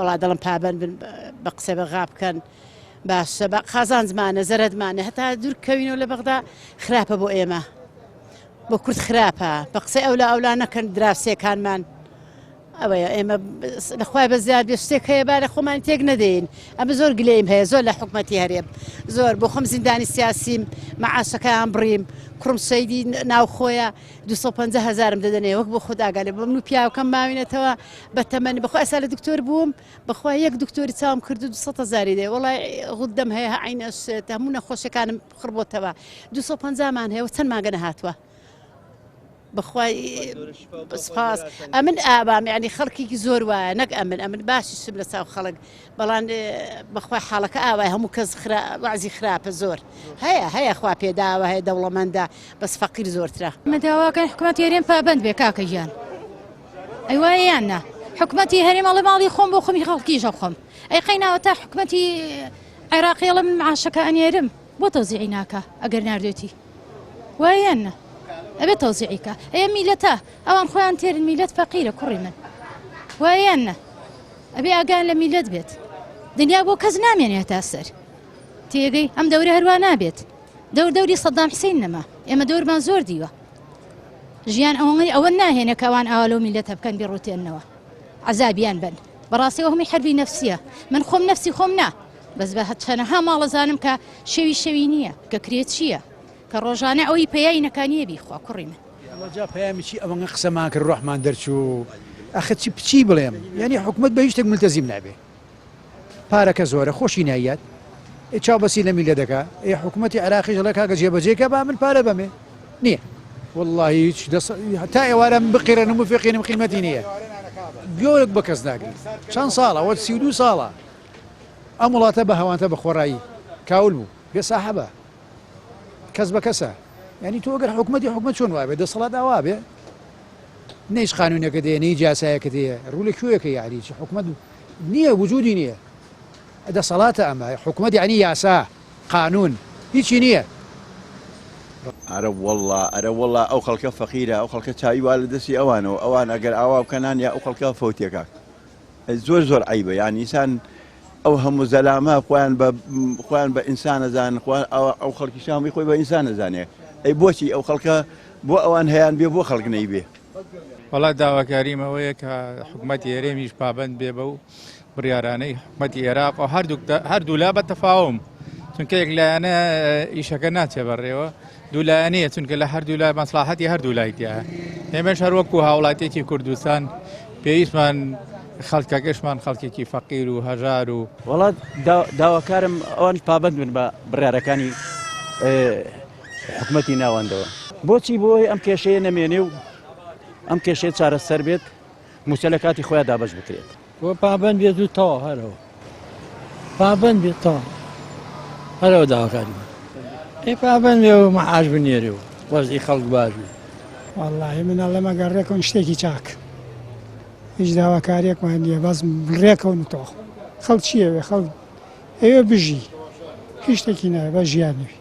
وڵا دەڵم پابەن بن بە قسە بەغا بکەن باشە بە قازان زمانە زەرەدمانە هەتا دوورکەوینەوە لە بەغدا خراپە بۆ ئێمە بۆ کورد خراپە بە قسەی ئەولا نەکەن دراوسێکانمان ئەوەیە ئێمە لەخوای بە زیاد بێ شتێک هەیە با لە خۆمان تێک نەدەین ئەمە زۆر گلەیم هەیە زۆر لە حکومەتی هەرێم زۆر بۆ خۆم زیندانی سیاسیم مەعاشەکەیان بڕیم کوڕم سەیدی ناوخۆیە 250,000 دەدەنێ وەک بۆ خودداگەلێ بۆ من و پیاوەکەم ماوینێتەوە بە تەمەنی بەخوا ئێستا لە دکتۆر بووم بەخوا یەک دکتۆری چاوم کرد و 200,000 دێ وەڵای غودەم هەیە عینەش هەموو نەخۆشیەکانم خڕبۆتەوە 250مان هەیە و چەند ماگە نەهاتووە بخوای سپاس ئەمن ئابام یعنی خەڵکێکی زۆر وایە نەک ئەمن باشی شم لە چاو خەڵک بەڵام بەخوای حاڵەکە ئاوای هەموو کەس وعزی خراپە زۆر هەیە خوا پێداوە هەیە دەوڵەمەندە بەس فەقیر زۆرترە مەداواکەن حکومەتی هەرێم پابەند بێ کاکە گیان ئەیوایە یان نا حکومەتی هەرێم ئەڵێ ماڵی خۆم بۆ خۆمی خەڵکیشە خۆم ئەی قەیناوە تا حکومەتی عێراقی ئەڵێ من معاشەکە ئەنێرم بۆ تەوزیعی ناکە ئەگەر ناردوێتی وایە یان نا ئەبێ تەوزیعیکە ئەیە میلەتە ئەوان خۆیان تێرن میلەت فەقیرە کوڕی من وایە نە ئەبێ ئاگان لە میلەت بێت دنیا بۆ کەس نامێنێتە سەر تێگەی ئەم دەورە هەروە نابێت دەوری سەدام حوسێن نەما ئێمە دەورمان زۆر دیوە ژیان ئەوە ناهێنە کە ئەوان ئاوا لەو میلەتە بکەن بێڕوتێنەوە عەزابیان بن بەڕاستی هەمووی حەربی نەفسیە من خۆم نەفسی خۆم نا بەس بە چەنەها ماڵەزانم کە شەوی نییە کە کرێت چییە کە ڕۆژانە ئەوی پەیایی نەکانیە بیخوا کوڕی من ئەوەجا پەیامی چی ئەوەنە قسەمان کرد ڕۆحمان دەرچوو ئەخە چی بڵێم یعنی حکومەت بە هیچ شتێک ملتەزیم نابێ پارەکە زۆرە خۆشی نایەت چاوبەسی لە میلەتەکە حکومەتی عێراقیش لە کاکە جێبەجێکە با من پارە بەمێ نییە والله هیچ تا ئێوارە من بقیرەنم و فێقێنم قیمەتی نییە گۆرێک بە کەس ناگرێت چەند ساڵە ئەوە 32 ساڵە ئەم وڵاتە بە هەوانتە بە خۆڕایی کاول بوو بێ ساحەبە کەس بە کەسە ینی تۆ ئەگەر حکومەت چۆن وابێ دەسەڵات ئاوا بێ نەیش قانونێکە دێ نەی جاسایەکە دێ ڕوو لە کوێیەکە یاری حکومەت نییە وجودی نییە دەسەڵاتە ئەمە حکومەت یعنی یاسا قانون هیچی نییە ئەرە وەڵا ئەو خەڵکە فەقیرە ئەو خەڵکە چاوی وا لە دەستی ئەوانەوە ئەوان ئەگەر ئاوا بکەنان یا ئەو خەڵکە فەوتێکە زۆر عیبە یان ئینسان ئەو هەموو زەلامە خۆیان بە ئینسان ئەزان ئەو خەڵکی شامی خۆی بە ئینسان ئەزانێ ئەی بۆچی ئەو خەڵکە بۆ ئەوان هەیان بێ بۆ خەڵک نەیبێ وڵات داواکاریمەوەیە کە حکومەتی هەرێمیش پابەند بێ بە و بڕیارانەی حکومەتی عێراق و هەردوو لا بە تەفاوم چونکە یەکلایەنە ئیشەکە ناچێ بەڕێوە دوولایەنەیە چونکە لە هەردوو لای مەسلاحەتی هەردوو لایتیە ئێمەش هەروەکو هاوڵاتێکی کوردستان پێویستمان خەڵکەکەشمان خەڵکێکی فەقیر و هەژار و وڵات داواکارم ئەوان پابەند بن بە بڕیارەکانی حکومەتی ناوەندەوە بۆچی بۆی ئەم کێشەیە نەمێنێ و ئەم کێشەیە چارەسەر بێت موسە لە کاتی خۆیان دابەش بکرێت بۆ پابەند بێت و تەواو هەرەوە پابەند بێت تەواو هەرەوە داواکاری ئێ پابەند بێ و مەعاش بنێرێ و وەزعی خەڵک باش بێ وەڵڵاهی من ئەڵێمە گەڕێکەوە شتێکی چاک هیچ داواکاریەکمان نییە بەس ڕێکەون تۆ خەڵک چییە خەڵک ئێوە بژی هیچ شتێکی نایە بە ژیانوی